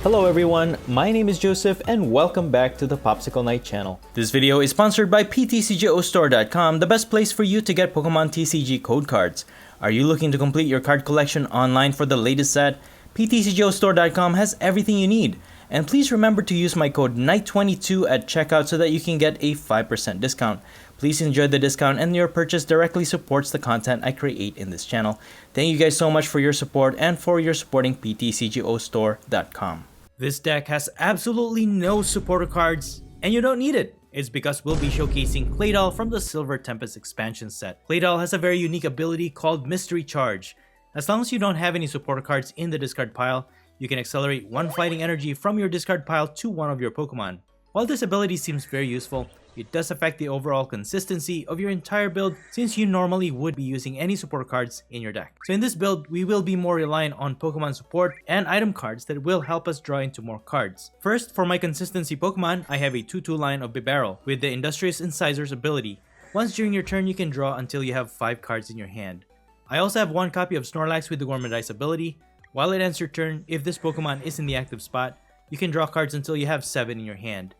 Hello everyone, my name is Joseph and welcome back to the Popsicleknight channel. This video is sponsored by PTCGO the best place for you to get Pokemon TCG code cards. Are you looking to complete your card collection online for the latest set? PTCGO has everything you need. And please remember to use my code NIGHT22 at checkout so that you can get a 5% discount. Please enjoy the discount and your purchase directly supports the content I create in this channel. Thank you guys so much for your support and for your supporting PTCGO. This deck has absolutely no supporter cards, and you don't need it. It's because we'll be showcasing Claydol from the Silver Tempest expansion set. Claydol has a very unique ability called Mystery Charge. As long as you don't have any supporter cards in the discard pile, you can accelerate one fighting energy from your discard pile to one of your Pokemon. While this ability seems very useful, it does affect the overall consistency of your entire build since you normally would be using any support cards in your deck. So in this build, we will be more reliant on Pokemon support and item cards that will help us draw into more cards. First, for my consistency Pokemon, I have a 2-2 line of Bibarel with the Industrious Incisors ability. Once during your turn, you can draw until you have 5 cards in your hand. I also have 1 copy of Snorlax with the Gourmandize ability. While it ends your turn, if this Pokemon is in the active spot, you can draw cards until you have 7 in your hand.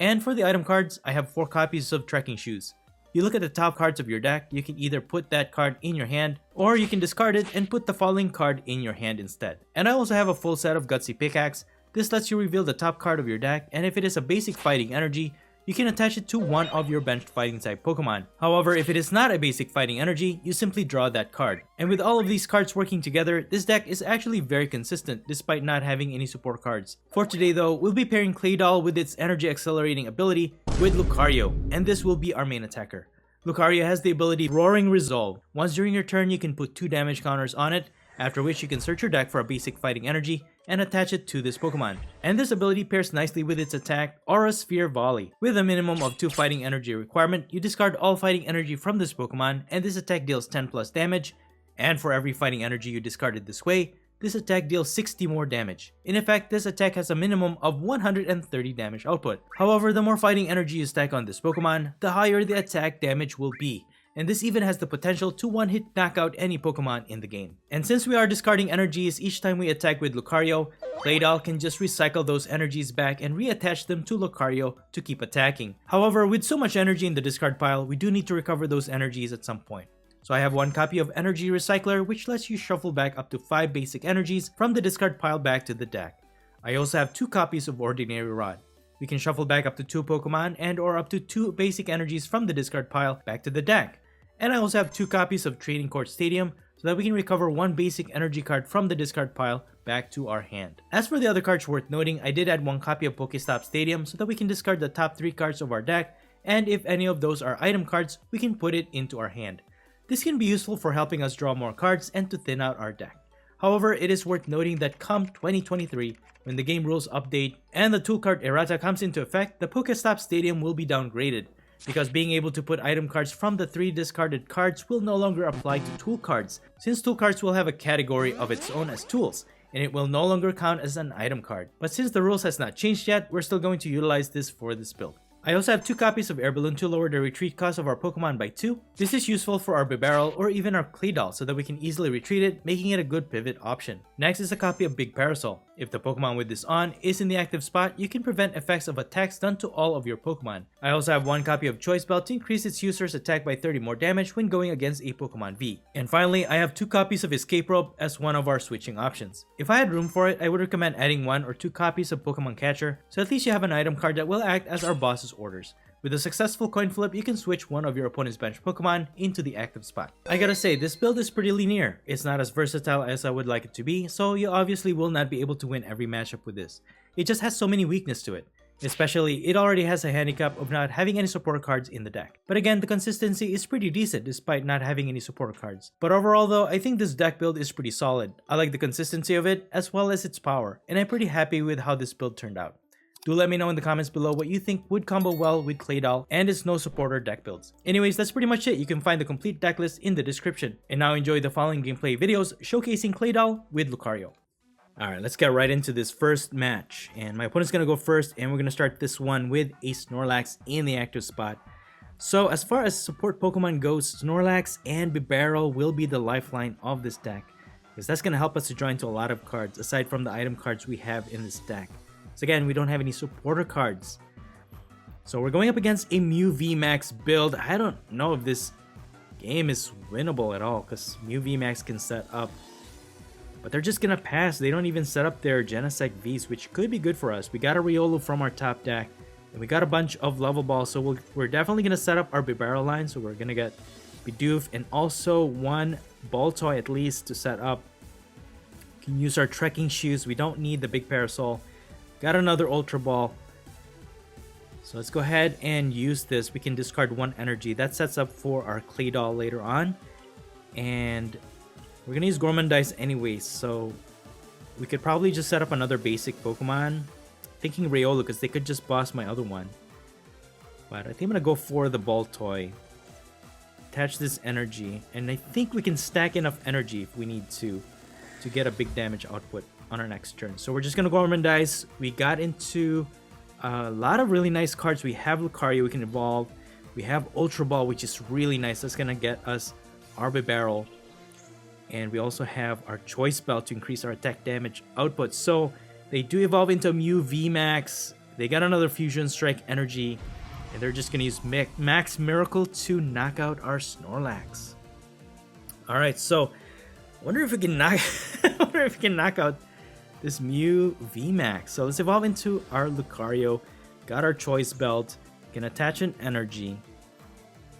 And for the item cards, I have 4 copies of Trekking Shoes. You look at the top cards of your deck, you can either put that card in your hand, or you can discard it and put the following card in your hand instead. And I also have a full set of Gutsy Pickaxe. This lets you reveal the top card of your deck, and if it is a basic fighting energy, you can attach it to one of your benched fighting type Pokemon. However, if it is not a basic fighting energy, you simply draw that card. And with all of these cards working together, this deck is actually very consistent despite not having any support cards. For today though, we'll be pairing Claydol with its energy accelerating ability with Lucario, and this will be our main attacker. Lucario has the ability Roaring Resolve. Once during your turn, you can put 2 damage counters on it, after which you can search your deck for a basic fighting energy and attach it to this Pokemon. And this ability pairs nicely with its attack, Aura Sphere Volley. With a minimum of 2 fighting energy requirement, you discard all fighting energy from this Pokemon, and this attack deals 10 plus damage, and for every fighting energy you discarded this way, this attack deals 60 more damage. In effect, this attack has a minimum of 130 damage output. However, the more fighting energy you stack on this Pokemon, the higher the attack damage will be. And this even has the potential to one-hit knock out any Pokemon in the game. And since we are discarding energies each time we attack with Lucario, Claydol can just recycle those energies back and reattach them to Lucario to keep attacking. However, with so much energy in the discard pile, we do need to recover those energies at some point. So I have 1 copy of Energy Recycler, which lets you shuffle back up to 5 basic energies from the discard pile back to the deck. I also have 2 copies of Ordinary Rod. We can shuffle back up to 2 Pokemon and or up to 2 basic energies from the discard pile back to the deck. And I also have 2 copies of Training Court Stadium so that we can recover 1 basic energy card from the discard pile back to our hand. As for the other cards worth noting, I did add 1 copy of Pokestop Stadium so that we can discard the top 3 cards of our deck, and if any of those are item cards, we can put it into our hand. This can be useful for helping us draw more cards and to thin out our deck. However, it is worth noting that come 2023, when the game rules update and the tool card errata comes into effect, the Pokestop Stadium will be downgraded, because being able to put item cards from the 3 discarded cards will no longer apply to tool cards, since tool cards will have a category of its own as tools, and it will no longer count as an item card. But since the rules has not changed yet, we're still going to utilize this for this build. I also have 2 copies of Air Balloon to lower the retreat cost of our Pokemon by 2. This is useful for our Bibarel or even our Claydol so that we can easily retreat it, making it a good pivot option. Next is a copy of Big Parasol. If the Pokemon with this on is in the active spot, you can prevent effects of attacks done to all of your Pokemon. I also have 1 copy of Choice Belt to increase its user's attack by 30 more damage when going against a Pokemon V. And finally, I have 2 copies of Escape Rope as one of our switching options. If I had room for it, I would recommend adding 1 or 2 copies of Pokemon Catcher, so at least you have an item card that will act as our boss's orders. With a successful coin flip, you can switch one of your opponent's bench Pokemon into the active spot. I gotta say, this build is pretty linear. It's not as versatile as I would like it to be, so you obviously will not be able to win every matchup with this. It just has so many weaknesses to it. Especially, it already has a handicap of not having any support cards in the deck. But again, the consistency is pretty decent despite not having any support cards. But overall though, I think this deck build is pretty solid. I like the consistency of it as well as its power, and I'm pretty happy with how this build turned out. Do let me know in the comments below what you think would combo well with Claydol and its no supporter deck builds. Anyways, that's pretty much it. You can find the complete deck list in the description. And now enjoy the following gameplay videos showcasing Claydol with Lucario. Alright, let's get right into this first match. And my opponent's gonna go first, and we're gonna start this one with a Snorlax in the active spot. So as far as support Pokemon goes, Snorlax and Bibarel will be the lifeline of this deck. because that's going to help us to draw into a lot of cards aside from the item cards we have in this deck. So again, we don't have any supporter cards. So we're going up against a Mew VMAX build. I don't know if this game is winnable at all because Mew VMAX can set up, but they're just gonna pass. They don't even set up their Genesect Vs, which could be good for us. We got a Riolu from our top deck, and we got a bunch of level balls, so we're definitely gonna set up our Bibarel line. So we're gonna get Bidoof and also one Baltoy at least to set up. We can use our trekking shoes. We don't need the big parasol. Got another Ultra Ball. So let's go ahead and use this. We can discard one energy. That sets up for our Claydol later on. And we're going to use Gourmandize anyways. So we could probably just set up another basic Pokemon. Thinking Riolu because they could just boss my other one. But I think I'm going to go for the Baltoy. Attach this energy. And I think we can stack enough energy if we need to get a big damage output on our next turn. So we're just going to Gourmandize. We got into a lot of really nice cards. We have Lucario, we can evolve. We have Ultra Ball, which is really nice. That's gonna get us our Bibarel. And we also have our Choice Belt to increase our attack damage output. So they do evolve into Mew VMAX. They got another Fusion Strike energy. And they're just gonna use Max Miracle to knock out our Snorlax. Alright, so I wonder if we can knock out this Mew VMAX. So let's evolve into our Lucario. Got our Choice Belt. Can attach an energy.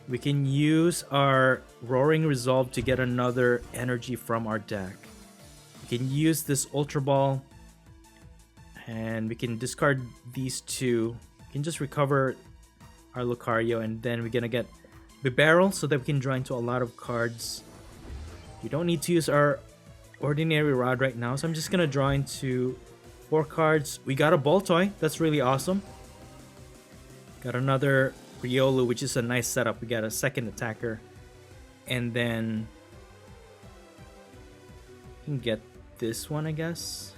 We can use our Roaring Resolve to get another energy from our deck. We can use this Ultra Ball. And we can discard these two. We can just recover our Lucario. And then we're going to get Bibarel so that we can draw into a lot of cards. We don't need to use our Ordinary Rod right now, so I'm just gonna draw into 4 cards. We got a Baltoy, that's really awesome. Got another Riolu, which is a nice setup. We got a second attacker, and then we can get this one, I guess.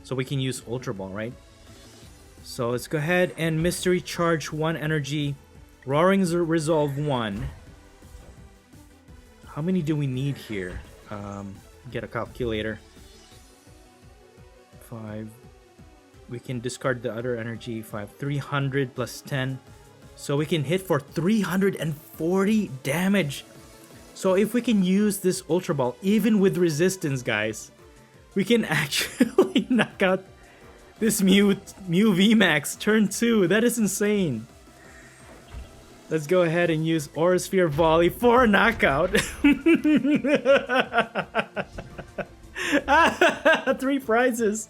So we can use Ultra Ball, right? So let's go ahead and Mystery Charge 1 energy, Roaring Resolve 1. How many do we need here? Get a calculator. 5. We can discard the other energy. 5. 300 plus 10. So we can hit for 340 damage. So if we can use this Ultra Ball, even with resistance, guys, we can actually knock out this Mew VMAX turn 2. That is insane. Let's go ahead and use Aura Sphere Volley for a knockout. 3 prizes.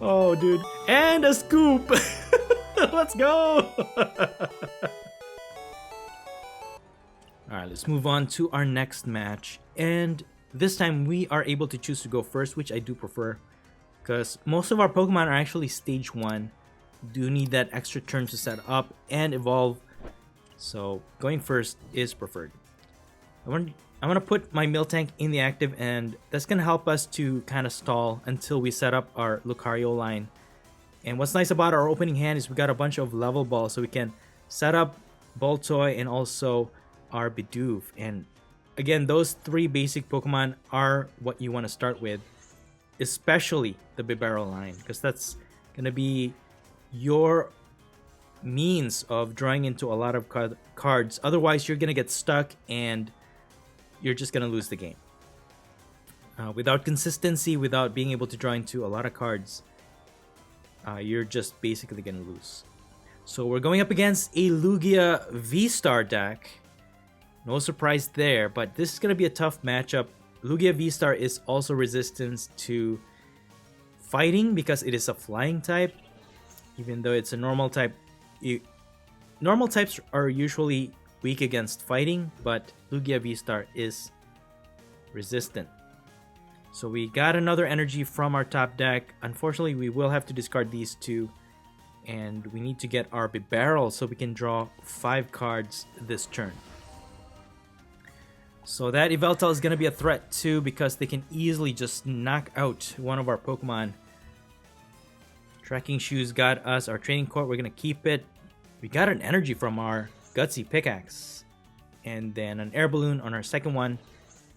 Oh, dude. And a scoop. Let's go. Alright, let's move on to our next match. And this time we are able to choose to go first, which I do prefer. Because most of our Pokemon are actually stage 1. Do need that extra turn to set up and evolve. So going first is preferred. I'm gonna put my Miltank in the active, and that's gonna help us to kind of stall until we set up our Lucario line. And what's nice about our opening hand is we got a bunch of level balls, so we can set up Baltoy and also our Bidoof. And again, those 3 basic Pokemon are what you want to start with, especially the Bibarel line, because that's gonna be your means of drawing into a lot of cards. Otherwise, you're gonna get stuck and you're just gonna lose the game. Without consistency, without being able to draw into a lot of cards, you're just basically gonna lose. So we're going up against a Lugia VSTAR deck. No surprise there, but this is gonna be a tough matchup. Lugia VSTAR is also resistant to fighting because it is a flying type, even though it's a normal type. Normal types are usually weak against fighting, but Lugia VSTAR is resistant. So we got another energy from our top deck. Unfortunately, we will have to discard these 2, and we need to get our Bibarel so we can draw 5 cards this turn. So that Yveltal is going to be a threat too, because they can easily just knock out one of our Pokemon. Tracking Shoes got us our Training Court. We're going to keep it. We got an energy from our Gutsy Pickaxe. And then an Air Balloon on our second one.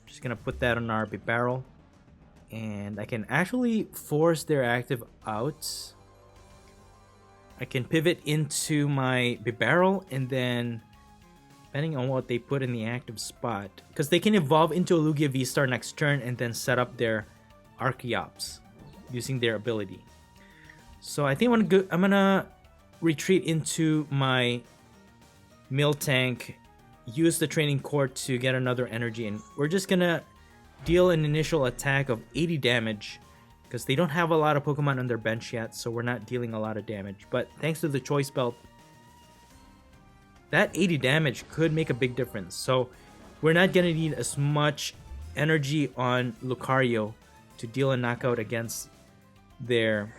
Just going to put that on our Bibarel. And I can actually force their active out. I can pivot into my Bibarel, and then depending on what they put in the active spot, because they can evolve into a Lugia VSTAR next turn and then set up their Archeops using their ability. So I think I'm gonna retreat into my Miltank, use the training court to get another energy, and we're just gonna deal an initial attack of 80 damage because they don't have a lot of Pokemon on their bench yet, so we're not dealing a lot of damage. But thanks to the Choice Belt, that 80 damage could make a big difference. So we're not gonna need as much energy on Lucario to deal a knockout against their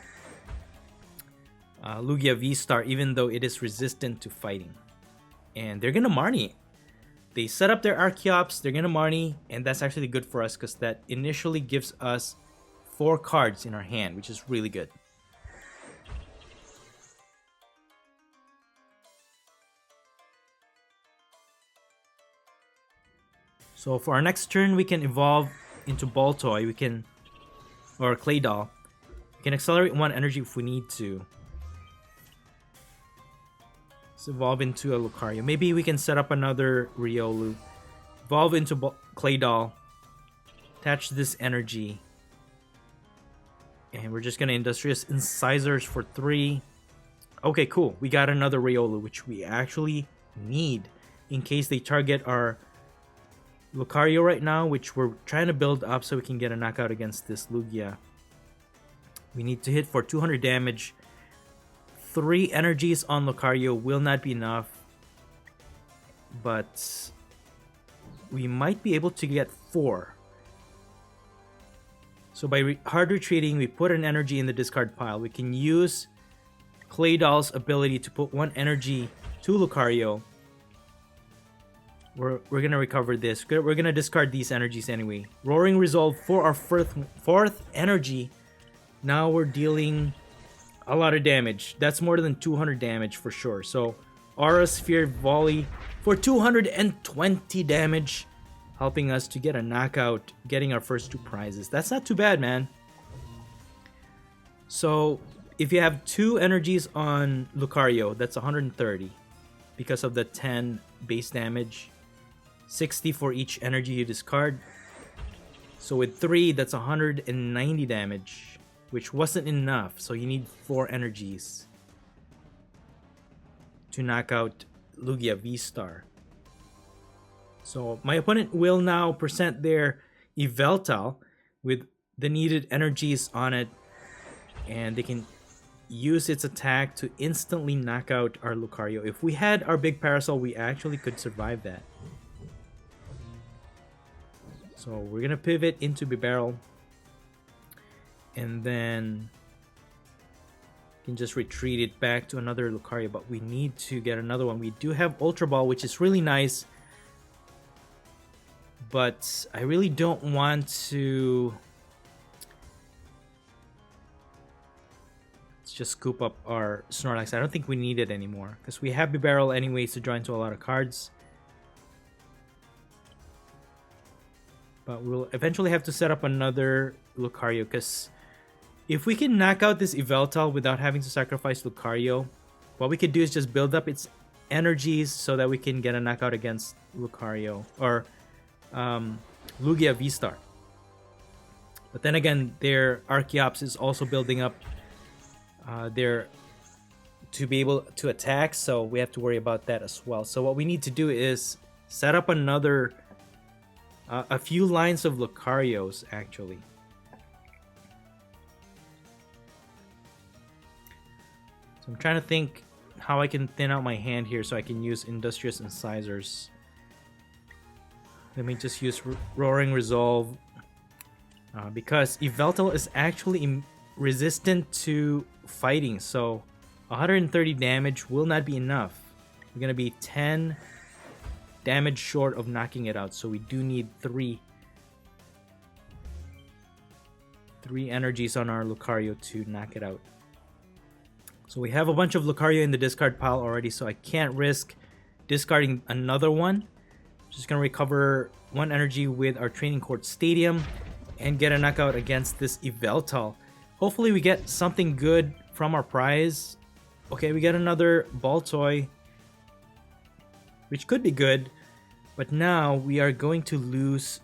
Lugia VSTAR, even though it is resistant to fighting. And they're gonna Marnie. They set up their Archeops, they're gonna Marnie, and that's actually good for us because that initially gives us 4 cards in our hand, which is really good. So for our next turn, we can evolve into Baltoy, or Claydol. We can accelerate 1 energy if we need to. Let's evolve into a Lucario. Maybe we can set up another Riolu. Evolve into Claydol. Attach this energy. And we're just gonna Industrious Incisors for 3. Okay, cool. We got another Riolu, which we actually need in case they target our Lucario right now, which we're trying to build up so we can get a knockout against this Lugia. We need to hit for 200 damage. 3 energies on Lucario will not be enough, but we might be able to get 4. So by hard retreating, we put an energy in the discard pile. We can use Claydol's ability to put 1 energy to Lucario. We're gonna recover this. We're gonna discard these energies anyway. Roaring Resolve for our fourth energy. Now we're dealing a lot of damage. That's more than 200 damage for sure. So Aura Sphere Volley for 220 damage, helping us to get a knockout, getting our first 2 prizes. That's not too bad, man. So if you have 2 energies on Lucario, that's 130 because of the 10 base damage. 60 for each energy you discard. So with 3, that's 190 damage, which wasn't enough. So you need 4 energies to knock out Lugia VSTAR. So my opponent will now present their Yveltal with the needed energies on it, and they can use its attack to instantly knock out our Lucario. If we had our big Parasol, we actually could survive that. So we're gonna pivot into Bibarel, and then you can just retreat it back to another Lucario, but we need to get another one. We do have Ultra Ball, which is really nice, but I really don't want to. Let's just scoop up our Snorlax. I don't think we need it anymore because we have Bibarel anyways to draw into a lot of cards. But we'll eventually have to set up another Lucario because if we can knock out this Yveltal without having to sacrifice Lucario, what we could do is just build up its energies so that we can get a knockout against Lucario or Lugia VSTAR. But then again, their Archeops is also building up to be able to attack, so we have to worry about that as well. So what we need to do is set up another a few lines of Lucarios actually. So I'm trying to think how I can thin out my hand here so I can use Industrious Incisors. Let me just use Roaring Resolve because Yveltal is actually resistant to fighting, so 130 damage will not be enough. We're gonna be 10 damage short of knocking it out, so we do need 3 energies on our Lucario to knock it out. So we have a bunch of Lucario in the discard pile already, so I can't risk discarding another one. Just gonna recover 1 energy with our Training Court Stadium, and get a knockout against this Yveltal. Hopefully we get something good from our prize. Okay, we get another Baltoy, which could be good, but now we are going to lose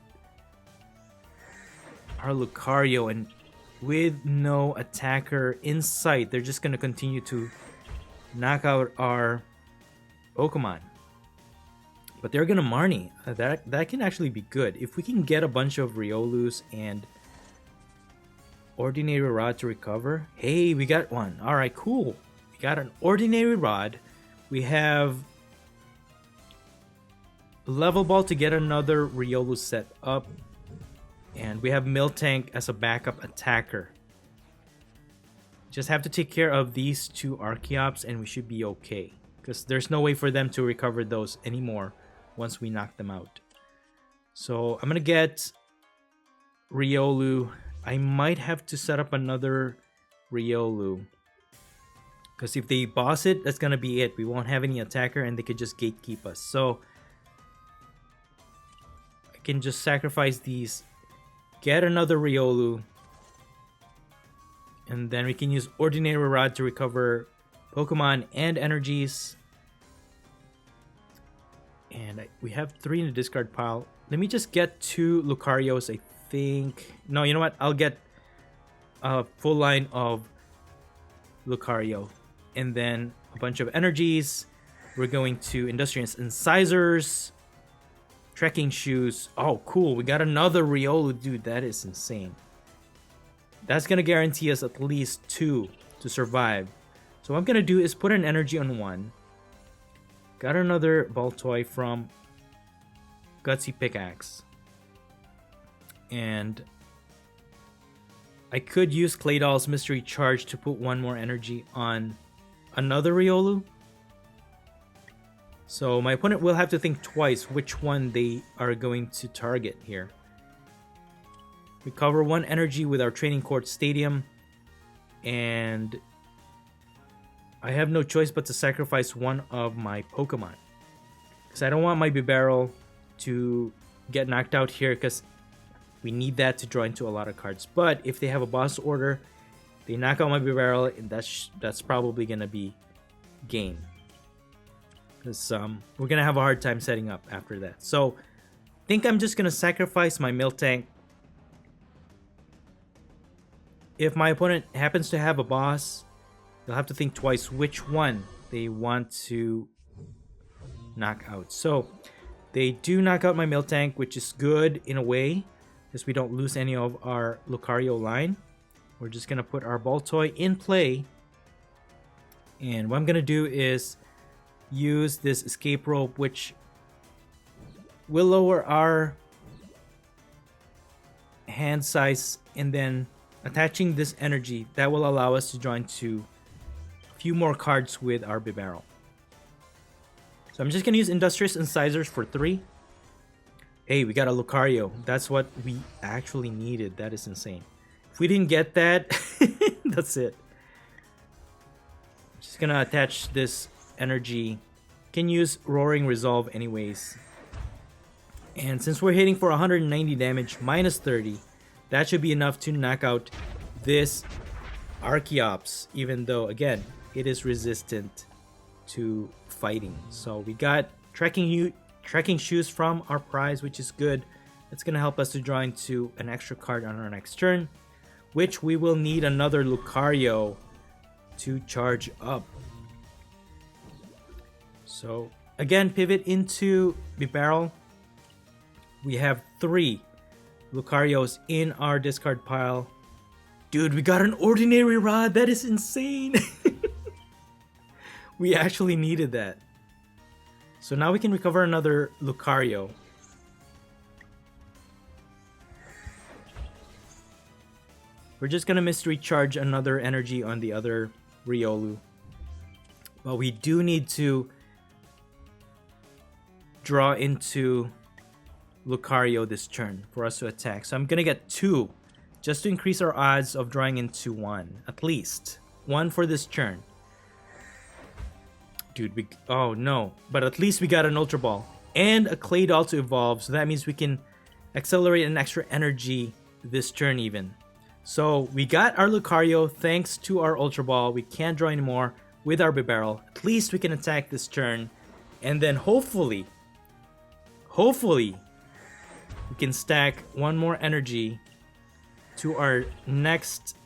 our Lucario, and with no attacker in sight, they're just going to continue to knock out our Pokemon. But they're going to Marnie. That can actually be good. If we can get a bunch of Riolus and Ordinary Rod to recover. Hey, we got one. Alright, cool. We got an Ordinary Rod. We have Level Ball to get another Riolu set up. And we have Miltank as a backup attacker. Just have to take care of these two Archeops and we should be okay. Because there's no way for them to recover those anymore once we knock them out. So I'm going to get Riolu. I might have to set up another Riolu. Because if they boss it, that's going to be it. We won't have any attacker and they could just gatekeep us. So I can just sacrifice these. Get another Riolu. And then we can use Ordinary Rod to recover Pokemon and energies. And we have 3 in the discard pile. Let me just get 2 Lucarios, I think. No, you know what? I'll get a full line of Lucario. And then a bunch of energies. We're going to Industrious Incisors. Trekking Shoes. Oh, cool. We got another Riolu. Dude, that is insane. That's going to guarantee us at least 2 to survive. So what I'm going to do is put an energy on 1. Got another Baltoy from Gutsy Pickaxe. And I could use Claydol's Mystery Charge to put 1 more energy on another Riolu. So my opponent will have to think twice which one they are going to target here. Recover 1 energy with our Training Court Stadium. And I have no choice but to sacrifice 1 of my Pokemon. Because I don't want my Bibarel to get knocked out here because we need that to draw into a lot of cards. But if they have a boss order, they knock out my Bibarel, and that's probably going to be game. Because we're going to have a hard time setting up after that. So I think I'm just going to sacrifice my Miltank. If my opponent happens to have a boss, they'll have to think twice which one they want to knock out. So they do knock out my Miltank, which is good in a way, because we don't lose any of our Lucario line. We're just going to put our Baltoy in play. And what I'm going to do is use this escape rope, which will lower our hand size, and then attaching this energy that will allow us to draw into a few more cards with our Bibarel. So I'm just going to use Industrious Incisors for 3. Hey, we got a Lucario. That's what we actually needed. That is insane. If we didn't get that, that's it. I'm just going to attach this energy. Can use Roaring Resolve anyways. And since we're hitting for 190 damage, minus 30, that should be enough to knock out this Archeops, even though, again, it is resistant to fighting. So we got Trekking Shoes from our prize, which is good. It's going to help us to draw into an extra card on our next turn, which we will need another Lucario to charge up. So again, pivot into Bibarel. We have 3 Lucarios in our discard pile. Dude, we got an Ordinary Rod. That is insane. We actually needed that. So now we can recover another Lucario. We're just going to mystery charge another energy on the other Riolu. But we do need to draw into Lucario this turn for us to attack. So I'm going to get 2 just to increase our odds of drawing into 1. At least 1 for this turn. Dude, oh no. But at least we got an Ultra Ball and a Claydol to evolve. So that means we can accelerate an extra energy this turn even. So we got our Lucario thanks to our Ultra Ball. We can't draw anymore with our Bibarel. At least we can attack this turn. And then hopefully, we can stack one more energy to our next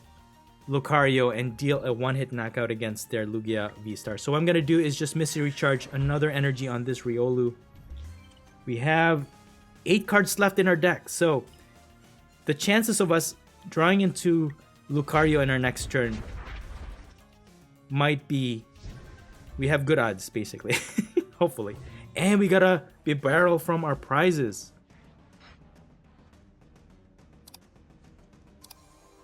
Lucario and deal a one-hit knockout against their Lugia VSTAR. So what I'm going to do is just Mystery Recharge another energy on this Riolu. We have 8 cards left in our deck, so the chances of us drawing into Lucario in our next turn might be... we have good odds, basically. Hopefully. And we got a Bibarel from our prizes.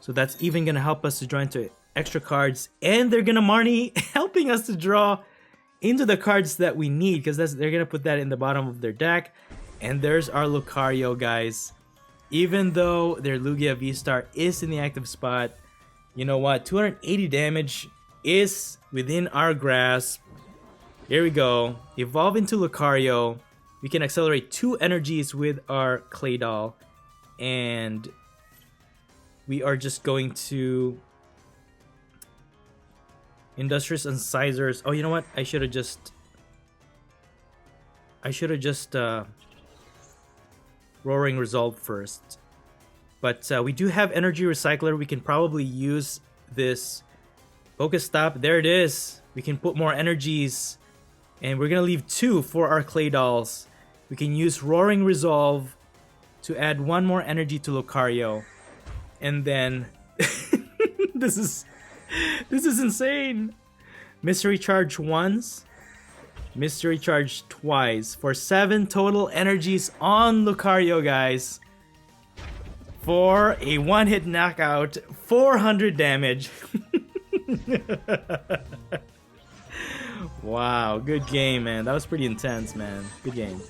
So that's even going to help us to draw into extra cards. And they're going to Marnie helping us to draw into the cards that we need, because they're going to put that in the bottom of their deck. And there's our Lucario, guys. Even though their Lugia VSTAR is in the active spot, you know what? 280 damage is within our grasp. Here we go. Evolve into Lucario. We can accelerate 2 energies with our Claydol. And we are just going to Industrious Incisors. Oh, you know what? I should have just Roaring Resolve first. But we do have Energy Recycler. We can probably use this Focus Stop. There it is. We can put more energies. And we're going to leave 2 for our Claydols. We can use Roaring Resolve to add 1 more energy to Lucario. And then... this is insane. Mystery Charge once. Mystery Charge twice. For 7 total energies on Lucario, guys. For a one-hit knockout. 400 damage. Wow, good game, man. That was pretty intense, man. Good game.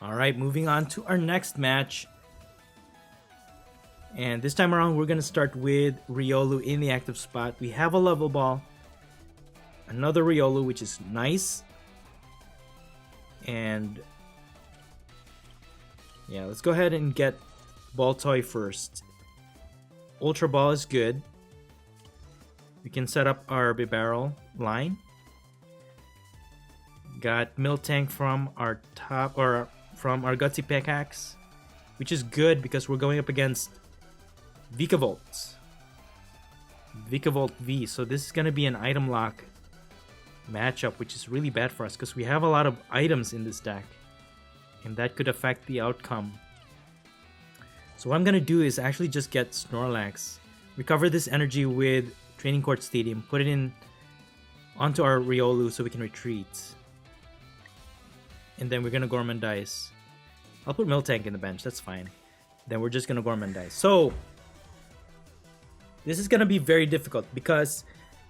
Alright, moving on to our next match. And this time around, we're going to start with Riolu in the active spot. We have a level ball. Another Riolu, which is nice. And yeah, let's go ahead and get Ball Toy first. Ultra Ball is good. We can set up our Bibarel line. Got Miltank from our top, or from our Gutsy Pickaxe, which is good because we're going up against Vikavolt V. So this is going to be an item lock matchup, which is really bad for us because we have a lot of items in this deck, and that could affect the outcome. So what I'm going to do is actually just get Snorlax, recover this energy with Training Court Stadium, put it in onto our Riolu so we can retreat. And then we're going to Gormandize. I'll put Miltank in the bench, that's fine. Then we're just going to Gormandize. So, this is going to be very difficult because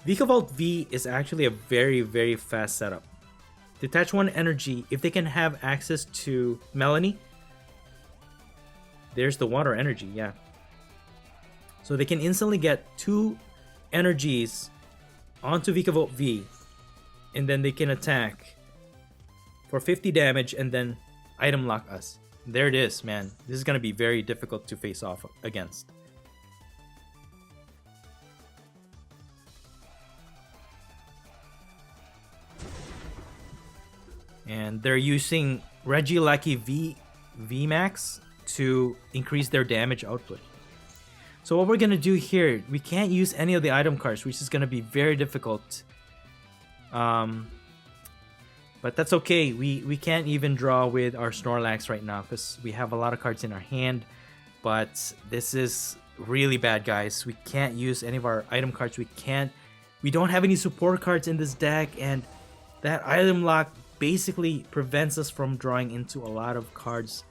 Vikavolt V is actually a very, very fast setup. Detach 1 energy. If they can have access to Melanie, there's the water energy, yeah. So they can instantly get 2 energies onto Vikavolt V, and then they can attack for 50 damage and then item lock us. There it is, man. This is going to be very difficult to face off against. And they're using Regieleki VMAX to increase their damage output. So what we're going to do here, we can't use any of the item cards, which is going to be very difficult. But that's okay. We can't even draw with our Snorlax right now because we have a lot of cards in our hand. But this is really bad, guys. We can't use any of our item cards. We don't have any support cards in this deck, and that item lock basically prevents us from drawing into a lot of cards.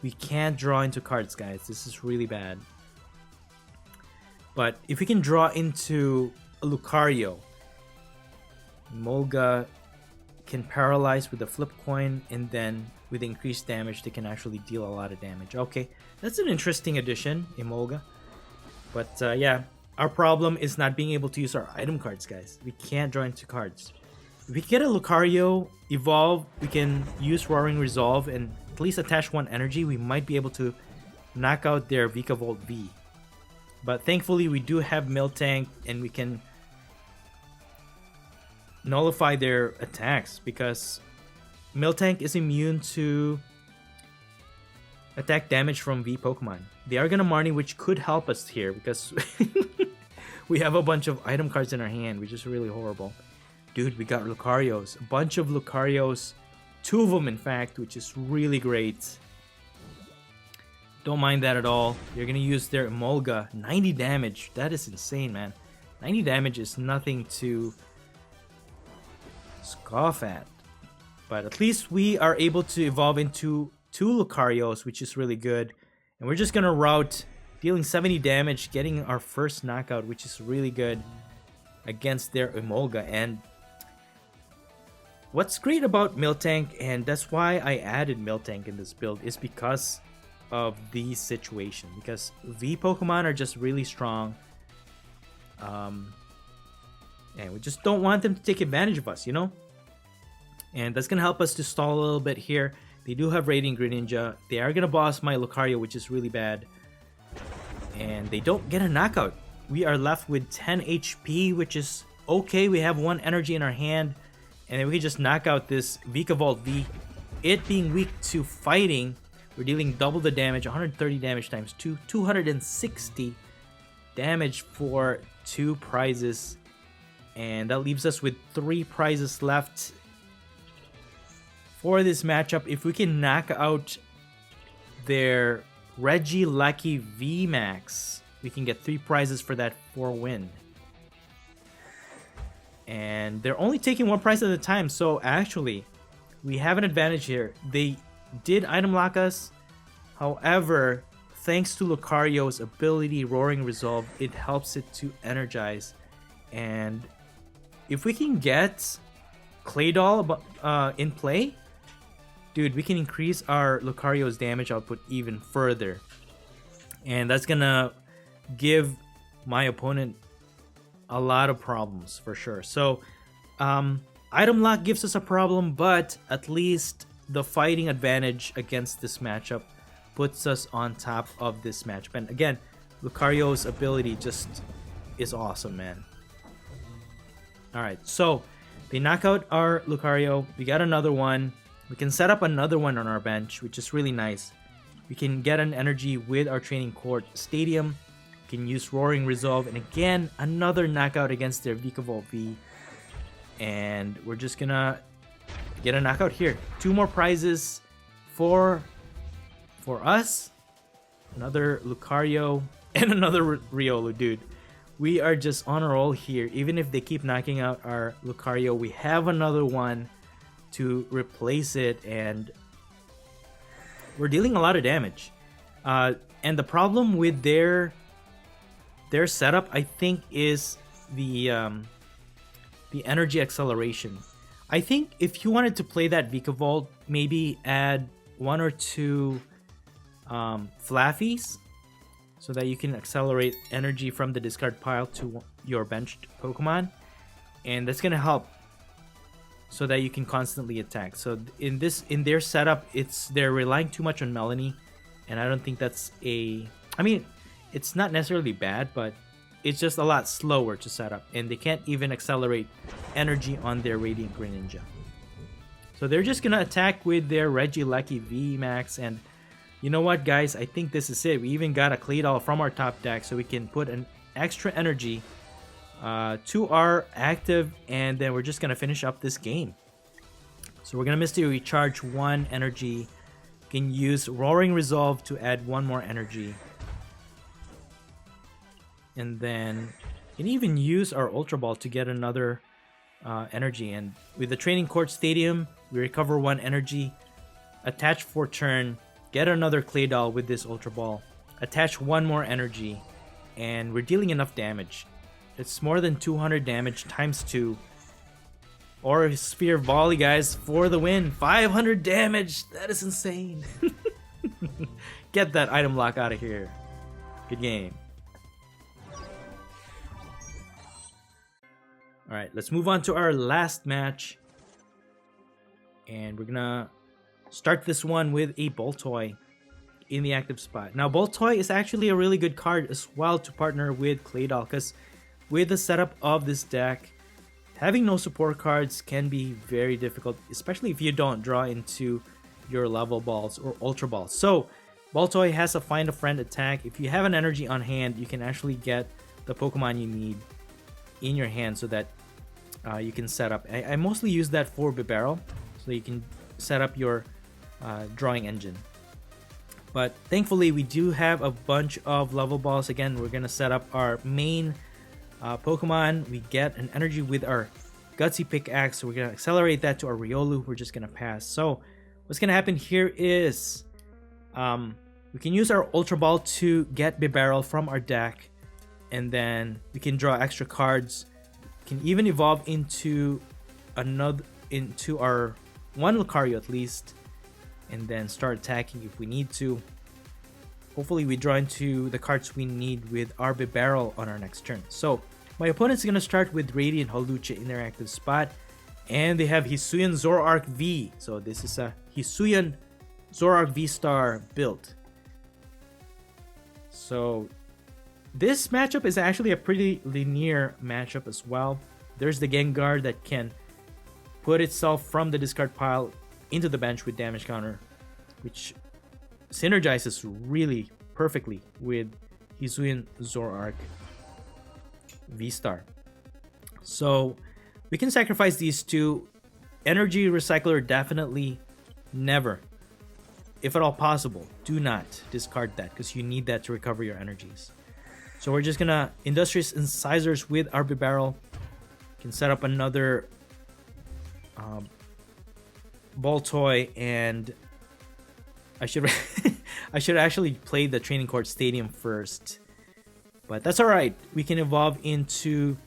We can't draw into cards, guys. This is really bad. But if we can draw into a Lucario, Molga can paralyze with a flip coin, and then with increased damage, they can actually deal a lot of damage. Okay, that's an interesting addition, Emolga. But yeah, our problem is not being able to use our item cards, guys. We can't draw into cards. If we get a Lucario evolve, we can use Roaring Resolve and at least attach one energy, we might be able to knock out their Vikavolt V. But thankfully we do have Miltank and we can nullify their attacks because Miltank is immune to attack damage from V Pokemon. They are gonna Marnie, which could help us here because we have a bunch of item cards in our hand, which is really horrible. Dude, we got Lucarios. A bunch of Lucarios. 2 of them, in fact, which is really great. Don't mind that at all. You're gonna use their Emolga. 90 damage. That is insane, man. 90 damage is nothing to scoff at. But at least we are able to evolve into 2 Lucarios, which is really good. And we're just gonna route, dealing 70 damage, getting our first knockout, which is really good against their Emolga. And what's great about Miltank, and that's why I added Miltank in this build, is because of these situations. Because V Pokemon are just really strong. And we just don't want them to take advantage of us, you know? And that's going to help us to stall a little bit here. They do have Radiant Greninja. They are going to boss my Lucario, which is really bad. And they don't get a knockout. We are left with 10 HP, which is okay. We have 1 energy in our hand. And then we can just knock out this Vikavolt V. It being weak to fighting, we're dealing double the damage, 130 damage times 2, 260 damage for 2 prizes. And that leaves us with 3 prizes left for this matchup. If we can knock out their Regieleki VMAX, we can get 3 prizes for that 4 win. And they're only taking 1 prize at a time, so actually we have an advantage here. They did item lock us. However, thanks to Lucario's ability Roaring Resolve, it helps it to energize. And if we can get Claydol in play, dude, we can increase our Lucario's damage output even further. And that's gonna give my opponent a lot of problems for sure. So item lock gives us a problem, but at least the fighting advantage against this matchup puts us on top of this matchup. And again, Lucario's ability just is awesome, man. Alright, so they knock out our Lucario. We got another one. We can set up another one on our bench, which is really nice. We can get an energy with our training court stadium. We can use Roaring Resolve, and again, another knockout against their Vikavolt V. And we're just gonna get a knockout here. 2 more prizes for us. Another Lucario and another Riolu, dude. We are just on a roll here. Even if they keep knocking out our Lucario, we have another one to replace it, and we're dealing a lot of damage. And the problem with their setup, I think, is the energy acceleration. I think if you wanted to play that Vikavolt, maybe add 1 or 2 Flaffies, so that you can accelerate energy from the discard pile to your benched Pokemon, and that's gonna help so that you can constantly attack. So in their setup, they're relying too much on Melanie, and I don't think that's I mean, it's not necessarily bad, but it's just a lot slower to set up, and they can't even accelerate energy on their Radiant Greninja. So they're just gonna attack with their Regieleki VMAX, and you know what, guys? I think this is it. We even got a Claydol from our top deck, so we can put an extra energy to our active, and then we're just gonna finish up this game. So we're gonna Misty recharge 1 energy. We can use Roaring Resolve to add 1 more energy, and then you can even use our Ultra Ball to get another energy. And with the Training Court Stadium, we recover 1 energy, attach for turn, get another Claydol with this Ultra Ball, attach 1 more energy, and we're dealing enough damage. It's more than 200 damage times 2. Or Sphere Volley, guys, for the win. 500 damage! That is insane. Get that item lock out of here. Good game. Alright, let's move on to our last match. And we're gonna start this one with a Boltoy in the active spot. Now, Boltoy is actually a really good card as well to partner with Claydol, because with the setup of this deck, having no support cards can be very difficult, especially if you don't draw into your level balls or ultra balls. So Boltoy has a find a friend attack. If you have an energy on hand, you can actually get the Pokemon you need in your hand so that you can set up. I mostly use that for Bibarel, so you can set up your drawing engine. But thankfully, we do have a bunch of level balls. Again, we're going to set up our main Pokemon. We get an energy with our Gutsy Pickaxe, so we're going to accelerate that to our Riolu. We're just going to pass. So what's going to happen here is we can use our Ultra Ball to get Bibarel from our deck, and then we can draw extra cards. We can even evolve into our one Lucario at least, and then start attacking if we need to. Hopefully we draw into the cards we need with our Bibarel on our next turn. So my opponent's going to start with Radiant Hawlucha in their active spot, and they have Hisuian Zoroark V. So this is a Hisuian Zoroark VSTAR build. So this matchup is actually a pretty linear matchup as well. There's the Gengar that can put itself from the discard pile into the bench with damage counter, which synergizes really perfectly with Hisuian Zoroark VSTAR. So we can sacrifice these two. Energy Recycler, definitely never, if at all possible, do not discard that, because you need that to recover your energies. So we're just gonna Industrious Incisors with our Bibarel. Can set up another Boltoy, and I should I should actually play the Training Court Stadium first, but that's alright. We can evolve into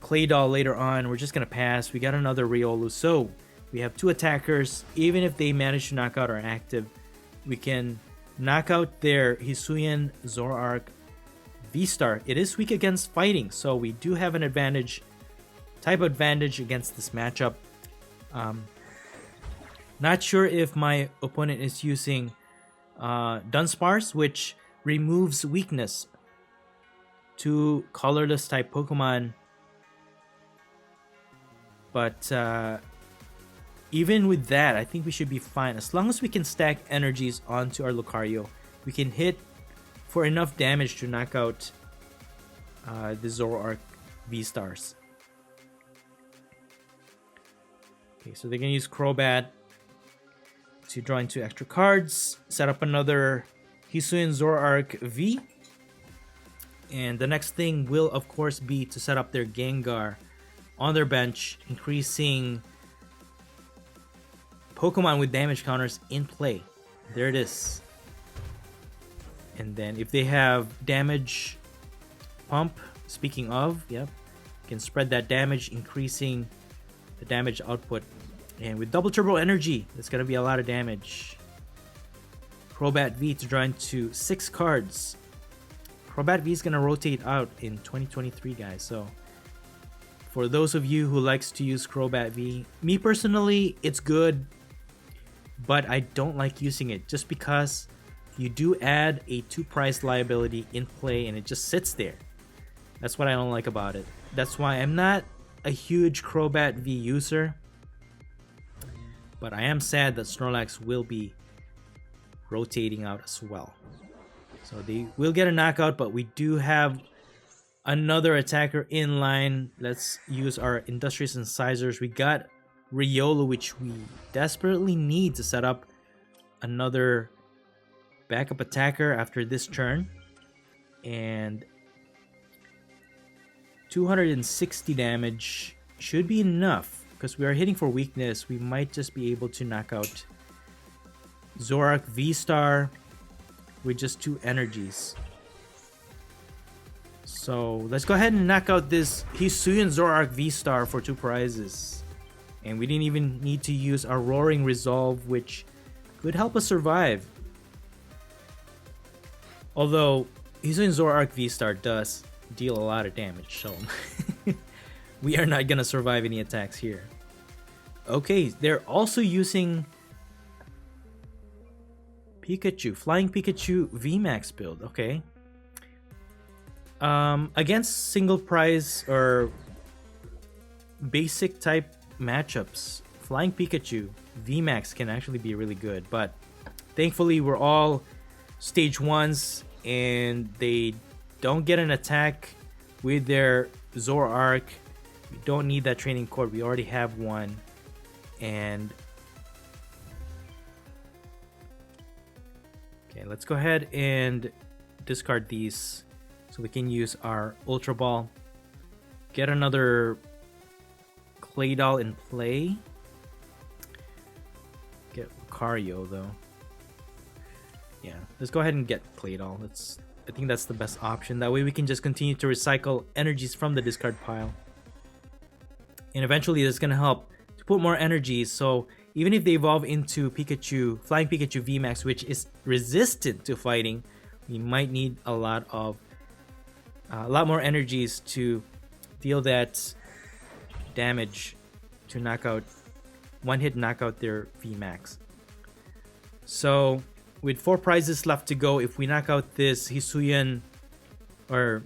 Claydol later on. We're just gonna pass. We got another Riolu, so we have two attackers. Even if they manage to knock out our active, we can knock out their Hisuian Zoroark VSTAR. It is weak against fighting, so we do have an advantage, type advantage against this matchup. Not sure if my opponent is using Dunsparce, which removes weakness to colorless type Pokemon. But even with that, I think we should be fine. As long as we can stack energies onto our Lucario, we can hit for enough damage to knock out the Zoroark V-Stars. Okay, so they're going to use Crobat to draw into extra cards, set up another Hisuian Zoroark V. And the next thing will, of course, be to set up their Gengar on their bench, increasing Pokemon with damage counters in play. There it is. And then if they have damage pump, speaking of, yep, can spread that damage, increasing the damage output. And with double turbo energy, that's gonna be a lot of damage. Crobat V to draw into 6 cards. Crobat V is gonna rotate out in 2023, guys. So for those of you who likes to use Crobat V, me personally, it's good, but I don't like using it just because you do add a 2 price liability in play and it just sits there. That's what I don't like about it. That's why I'm not a huge Crobat V user, but I am sad that Snorlax will be rotating out as well. So they will get a knockout, but we do have another attacker in line. Let's use our Industrious Incisors. We got Riolu, which we desperately need to set up another backup attacker after this turn. And 260 damage should be enough, because we are hitting for weakness. We might just be able to knock out Zoroark V-Star with just 2 energies. So let's go ahead and knock out this Hisuian Zoroark V-Star for 2 prizes. And we didn't even need to use our Roaring Resolve, which could help us survive. Although Hisuian Zoroark V-Star does deal a lot of damage, so we are not gonna survive any attacks here. Okay, they're also using Pikachu, Flying Pikachu VMAX build. Okay. Against single prize or basic type matchups, Flying Pikachu VMAX can actually be really good, but thankfully we're all stage 1s and they don't get an attack with their Zoroark. We don't need that training cord, we already have one. And okay, let's go ahead and discard these so we can use our Ultra Ball. Get another Claydol in play. Get Lucario though. Yeah, let's go ahead and get Claydol. I think that's the best option. That way we can just continue to recycle energies from the discard pile. And eventually that's gonna help to put more energies. So even if they evolve into Pikachu, Flying Pikachu VMAX, which is resistant to fighting, we might need a lot more energies to deal that damage to knock out, one-hit knock out their VMAX. So with 4 prizes left to go, if we knock out this Hisuian or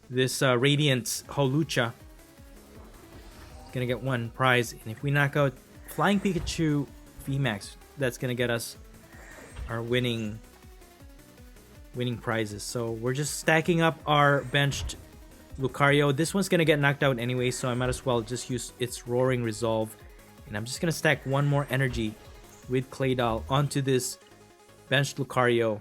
this Radiant Holucha, it's gonna get 1 prize. And if we knock out Flying Pikachu VMAX, that's gonna get us our winning prizes. So we're just stacking up our benched Lucario. This one's gonna get knocked out anyway, so I might as well just use its Roaring Resolve. And I'm just gonna stack 1 more energy with Claydol onto this benched Lucario.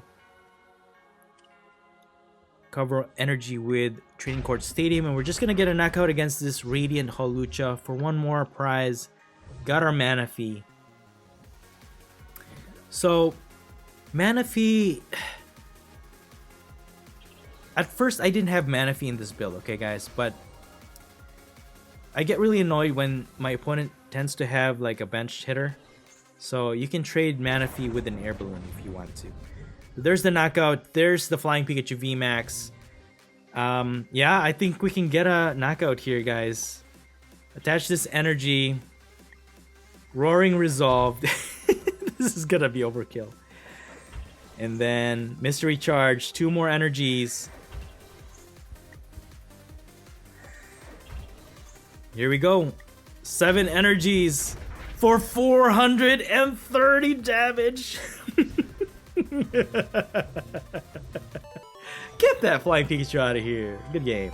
Cover energy with Training Court Stadium, and we're just gonna get a knockout against this Radiant Holucha for 1 more prize. Got our Manaphy. So Manaphy, at first I didn't have Manaphy in this build, okay guys, but I get really annoyed when my opponent tends to have like a bench hitter. So you can trade Manaphy with an air balloon if you want to. There's the knockout. There's the Flying Pikachu VMAX. Yeah, I think we can get a knockout here, guys. Attach this energy. Roaring Resolve. This is gonna be overkill. And then Mystery Charge. 2 more energies. Here we go. 7 energies for 430 damage. Get that Flying Pikachu out of here. Good game.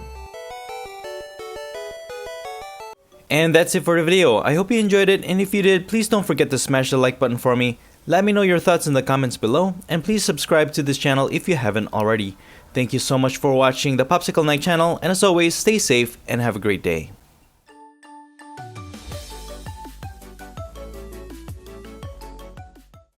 And that's it for the video. I hope you enjoyed it, and if you did, please don't forget to smash the like button for me. Let me know your thoughts in the comments below, and please subscribe to this channel if you haven't already. Thank you so much for watching the Popsicleknight channel, and as always, stay safe and have a great day.